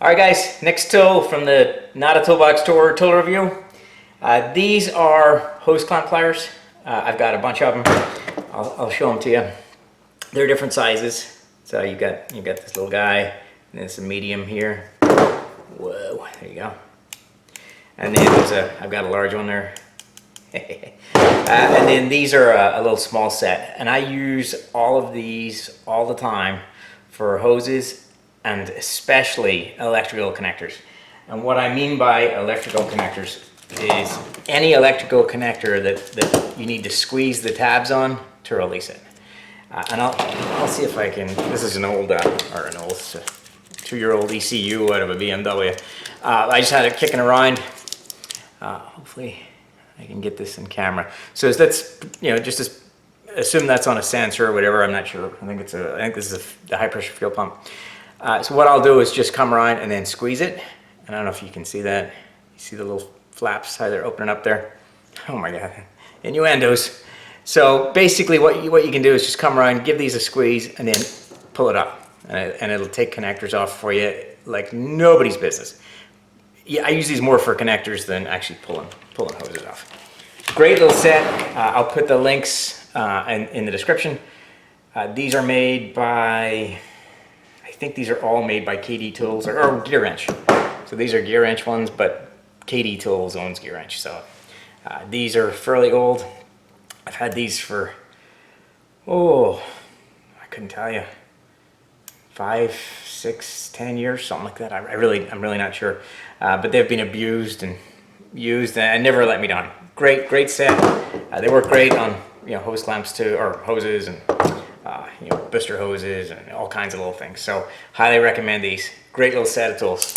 All right, guys, next tool from the Not a Toolbox tool review. These are hose clamp pliers. I've got a bunch of them. I'll show them to you. They're different sizes. So you got this little guy, and there's a medium here. Whoa, there you go. And then I've got a large one there. And then these are a little small set. And I use all of these all the time for hoses and especially electrical connectors. And what I mean by electrical connectors is any electrical connector that you need to squeeze the tabs on to release it. And I'll see if I can. This is an old 2-year-old ECU out of a BMW. I just had it kicking around. Hopefully I can get this in camera. So that's, just assume that's on a sensor or whatever. I'm not sure. I think this is the high pressure fuel pump. So what I'll do is just come around and then squeeze it. And I don't know if you can see that. You see the little flaps, how they're opening up there? Oh my God, innuendos. So basically what you can do is just come around, give these a squeeze, and then pull it up. And it'll take connectors off for you like nobody's business. Yeah, I use these more for connectors than actually pulling hoses off. Great little set. I'll put the links in the description. These are made by, I think these are all made by KD Tools or GearWrench. So these are GearWrench ones, but KD Tools owns GearWrench. So these are fairly old. I've had these for, I couldn't tell you, 5, 6, 10 years, something like that. I'm really not sure. But they've been abused and used and never let me down. Great set. They work great on hose clamps too, or hoses and booster hoses and all kinds of little things. So highly recommend these. Great little set of tools.